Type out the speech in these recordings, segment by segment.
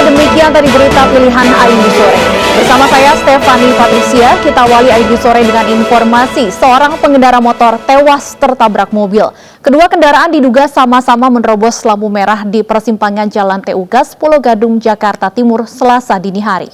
demikian tadi berita pilihan Ayu Sore. Bersama saya Stefani Patricia, kita awali Ayu Sore dengan informasi seorang pengendara motor tewas tertabrak mobil. Kedua kendaraan diduga sama-sama menerobos lampu merah di persimpangan Jalan TU Gas, Pulau Gadung, Jakarta Timur, Selasa dini hari.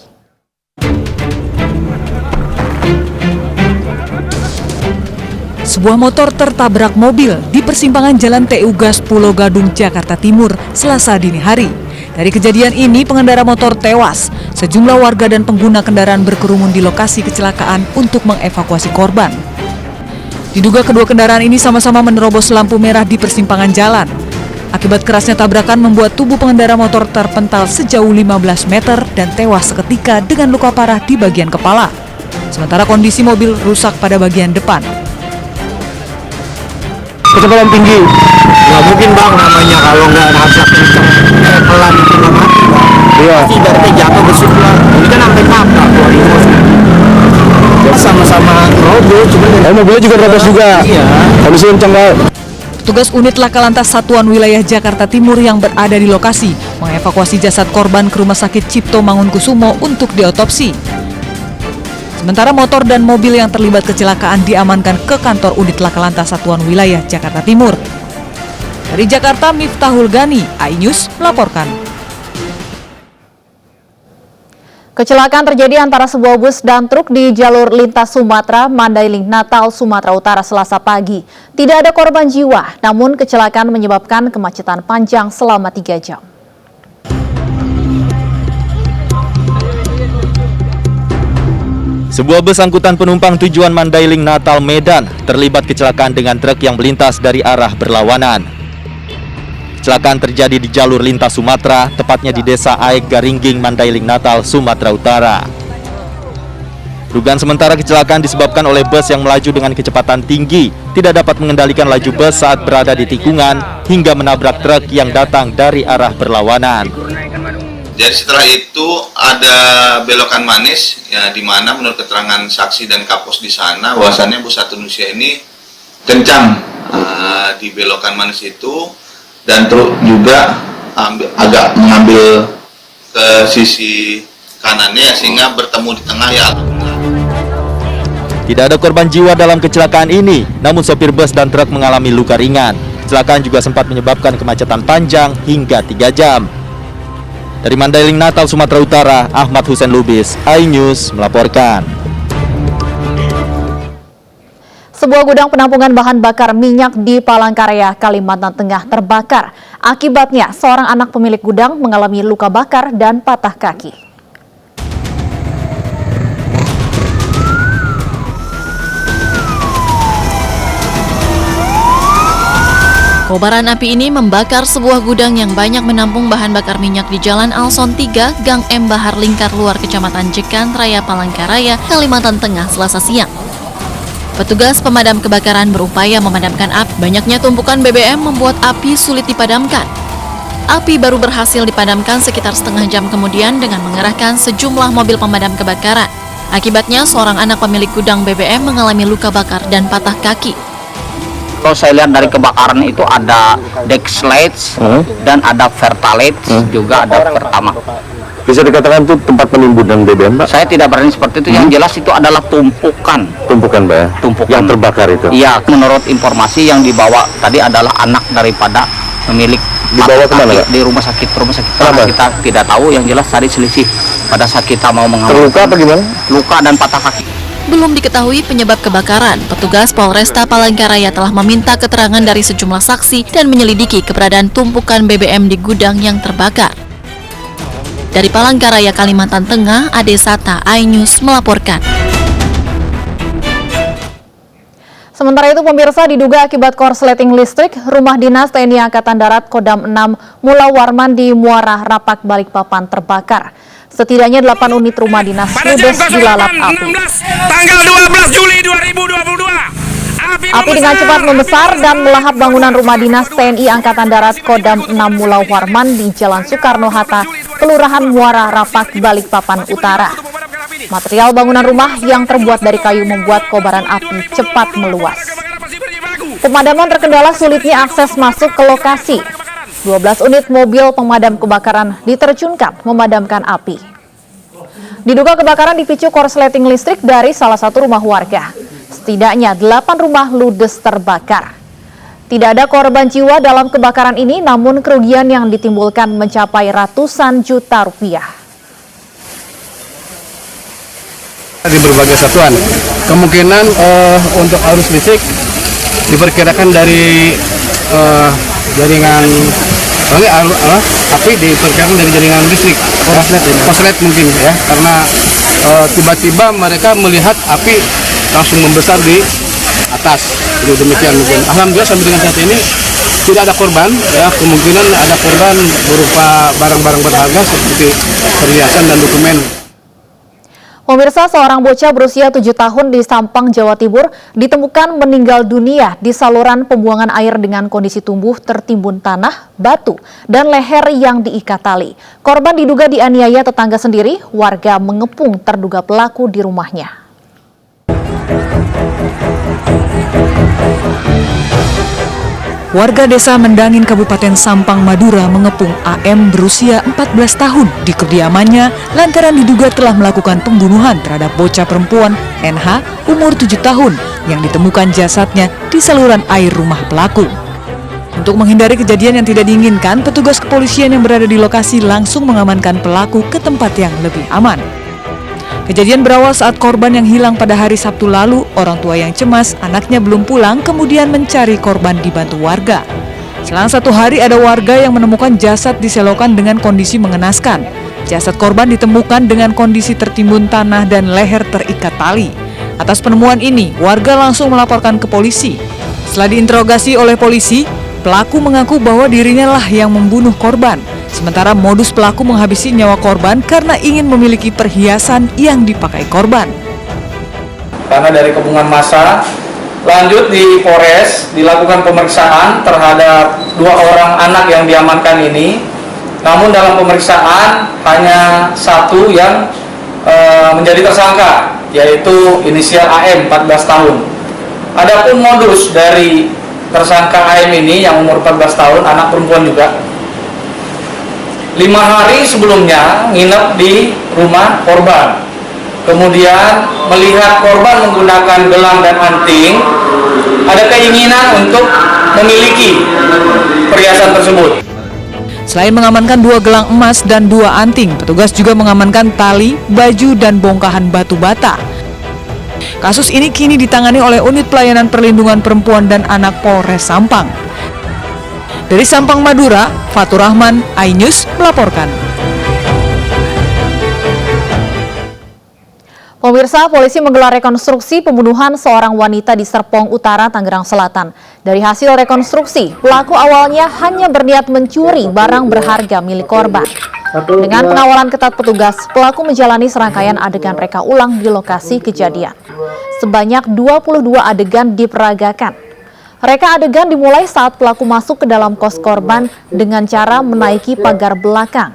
Sebuah motor tertabrak mobil di persimpangan Jalan TU Gas, Pulau Gadung, Jakarta Timur, Selasa dini hari. Dari kejadian ini, pengendara motor tewas. Sejumlah warga dan pengguna kendaraan berkerumun di lokasi kecelakaan untuk mengevakuasi korban. Diduga kedua kendaraan ini sama-sama menerobos lampu merah di persimpangan jalan. Akibat kerasnya tabrakan membuat tubuh pengendara motor terpental sejauh 15 meter dan tewas seketika dengan luka parah di bagian kepala. Sementara kondisi mobil rusak pada bagian depan. Kecepatan tinggi, nggak mungkin bang, namanya kalau nggak nabrak kenceng pelan itu nggak mati bang. Iya. Pasti dari jatuh bersumpah. Ini kan sampai patah sama-sama roboh, cuman mobilnya juga terobos juga. Iya. Kondisi kenceng banget. Petugas unit Laka Lantas Satuan Wilayah Jakarta Timur yang berada di lokasi mengevakuasi jasad korban ke Rumah Sakit Cipto Mangunkusumo untuk diotopsi. Sementara motor dan mobil yang terlibat kecelakaan diamankan ke kantor unit Laka Lantas Satuan Wilayah Jakarta Timur. Dari Jakarta, Miftahul Gani, iNews melaporkan. Kecelakaan terjadi antara sebuah bus dan truk di jalur lintas Sumatera, Mandailing, Natal, Sumatera Utara, Selasa pagi. Tidak ada korban jiwa, namun kecelakaan menyebabkan kemacetan panjang selama 3 jam. Sebuah bus angkutan penumpang tujuan Mandailing, Natal, Medan terlibat kecelakaan dengan truk yang melintas dari arah berlawanan. Kecelakaan terjadi di jalur lintas Sumatera, tepatnya di Desa Aek Garingging, Mandailing, Natal, Sumatera Utara. Dugaan sementara kecelakaan disebabkan oleh bus yang melaju dengan kecepatan tinggi, tidak dapat mengendalikan laju bus saat berada di tikungan, hingga menabrak truk yang datang dari arah berlawanan. Jadi setelah itu ada belokan manis, ya, di mana menurut keterangan saksi dan kapos di sana, bahwasannya bus Satu Indonesia ini kencang di belokan manis itu, dan truk juga agak mengambil ke sisi kanannya sehingga bertemu di tengah ya. Tidak ada korban jiwa dalam kecelakaan ini, namun sopir bus dan truk mengalami luka ringan. Kecelakaan juga sempat menyebabkan kemacetan panjang hingga 3 jam. Dari Mandailing, Natal, Sumatera Utara, Ahmad Hussein Lubis, iNews melaporkan. Sebuah gudang penampungan bahan bakar minyak di Palangkaraya, Kalimantan Tengah terbakar. Akibatnya, seorang anak pemilik gudang mengalami luka bakar dan patah kaki. Kobaran api ini membakar sebuah gudang yang banyak menampung bahan bakar minyak di Jalan Alson 3, Gang M Bahar Lingkar Luar, Kecamatan Jekan Raya, Palangkaraya, Kalimantan Tengah, Selasa siang. Petugas pemadam kebakaran berupaya memadamkan api. Banyaknya tumpukan BBM membuat api sulit dipadamkan. Api baru berhasil dipadamkan sekitar setengah jam kemudian dengan mengerahkan sejumlah mobil pemadam kebakaran. Akibatnya, seorang anak pemilik gudang BBM mengalami luka bakar dan patah kaki. Kalau saya lihat dari kebakaran itu ada dexlates dan ada vertalate, juga ada pertama. Bisa dikatakan itu tempat penimbunan BBM, Pak? Saya tidak berani seperti itu. Yang jelas itu adalah tumpukan. Tumpukan, Pak, ya? Tumpukan. Yang terbakar itu? Iya, menurut informasi yang dibawa tadi adalah anak daripada pemilik. Dibawa kemana, Pak? Di rumah sakit. Karena kita tidak tahu, yang jelas tadi selisih pada saat kita mau mengambil. Terluka apa gimana? Luka dan patah kaki. Belum diketahui penyebab kebakaran. Petugas Polresta Palangkaraya telah meminta keterangan dari sejumlah saksi dan menyelidiki keberadaan tumpukan BBM di gudang yang terbakar. Dari Palangkaraya, Kalimantan Tengah, Ade Sata, iNews melaporkan. Sementara itu, pemirsa, diduga akibat korsleting listrik, rumah dinas TNI Angkatan Darat Kodam 6 Mula Warman di Muara Rapak, Balikpapan terbakar. Setidaknya 8 unit rumah dinas ludes dilalap api. Tanggal 12 Juli 2022. Api dengan cepat membesar dan melahap bangunan rumah dinas TNI Angkatan Darat Kodam 6 Mula Warman di Jalan Soekarno-Hatta, Kelurahan Muara Rapak, Balikpapan Utara. Material bangunan rumah yang terbuat dari kayu membuat kobaran api cepat meluas. Pemadaman terkendala sulitnya akses masuk ke lokasi. 12 unit mobil pemadam kebakaran diterjunkan memadamkan api. Diduga kebakaran dipicu korsleting listrik dari salah satu rumah warga. Setidaknya 8 rumah ludes terbakar. Tidak ada korban jiwa dalam kebakaran ini, namun kerugian yang ditimbulkan mencapai ratusan juta rupiah. Di berbagai satuan, kemungkinan untuk arus listrik diperkirakan dari jaringan api diperkirakan dari jaringan listrik korslet mungkin ya, karena tiba-tiba mereka melihat api langsung membesar di atas. Jadi demikian mungkin. Alhamdulillah sampai dengan saat ini tidak ada korban ya, kemungkinan ada korban berupa barang-barang berharga seperti perhiasan dan dokumen. Pemirsa, seorang bocah berusia 7 tahun di Sampang, Jawa Timur ditemukan meninggal dunia di saluran pembuangan air dengan kondisi tubuh tertimbun tanah, batu, dan leher yang diikat tali. Korban diduga dianiaya tetangga sendiri, warga mengepung terduga pelaku di rumahnya. Warga desa Mendangin, Kabupaten Sampang, Madura mengepung AM berusia 14 tahun di kediamannya lantaran diduga telah melakukan pembunuhan terhadap bocah perempuan NH umur 7 tahun yang ditemukan jasadnya di saluran air rumah pelaku. Untuk menghindari kejadian yang tidak diinginkan, petugas kepolisian yang berada di lokasi langsung mengamankan pelaku ke tempat yang lebih aman. Kejadian berawal saat korban yang hilang pada hari Sabtu lalu, orang tua yang cemas anaknya belum pulang kemudian mencari korban dibantu warga. Selang 1 hari ada warga yang menemukan jasad di selokan dengan kondisi mengenaskan. Jasad korban ditemukan dengan kondisi tertimbun tanah dan leher terikat tali. Atas penemuan ini, warga langsung melaporkan ke polisi. Setelah diinterogasi oleh polisi, pelaku mengaku bahwa dirinya lah yang membunuh korban. Sementara modus pelaku menghabisi nyawa korban karena ingin memiliki perhiasan yang dipakai korban. Karena dari kepungan massa, lanjut di Polres dilakukan pemeriksaan terhadap 2 orang anak yang diamankan ini. Namun dalam pemeriksaan hanya 1 yang menjadi tersangka, yaitu inisial AM 14 tahun. Adapun modus dari tersangka AM ini yang umur 14 tahun, anak perempuan juga, 5 hari sebelumnya nginep di rumah korban. Kemudian melihat korban menggunakan gelang dan anting, ada keinginan untuk memiliki perhiasan tersebut. Selain mengamankan 2 gelang emas dan 2 anting, petugas juga mengamankan tali, baju, dan bongkahan batu bata. Kasus ini kini ditangani oleh Unit Pelayanan Perlindungan Perempuan dan Anak Polres Sampang. Dari Sampang, Madura, Fatur Rahman, iNews melaporkan. Pemirsa, polisi menggelar rekonstruksi pembunuhan seorang wanita di Serpong Utara, Tangerang Selatan. Dari hasil rekonstruksi, pelaku awalnya hanya berniat mencuri barang berharga milik korban. Dengan pengawalan ketat petugas, pelaku menjalani serangkaian adegan reka ulang di lokasi kejadian. Sebanyak 22 adegan diperagakan. Reka adegan dimulai saat pelaku masuk ke dalam kos korban dengan cara menaiki pagar belakang.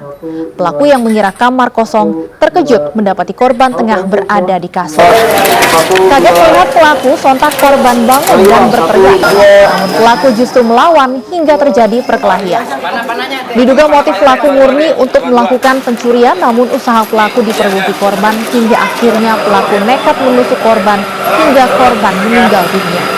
Pelaku yang mengira kamar kosong terkejut mendapati korban tengah berada di kasur. Kaget melihat pelaku, sontak korban bangun dan berteriak. Namun pelaku justru melawan hingga terjadi perkelahian. Diduga motif pelaku murni untuk melakukan pencurian, namun usaha pelaku diperbuti korban hingga akhirnya pelaku nekat menusuk korban hingga korban meninggal dunia.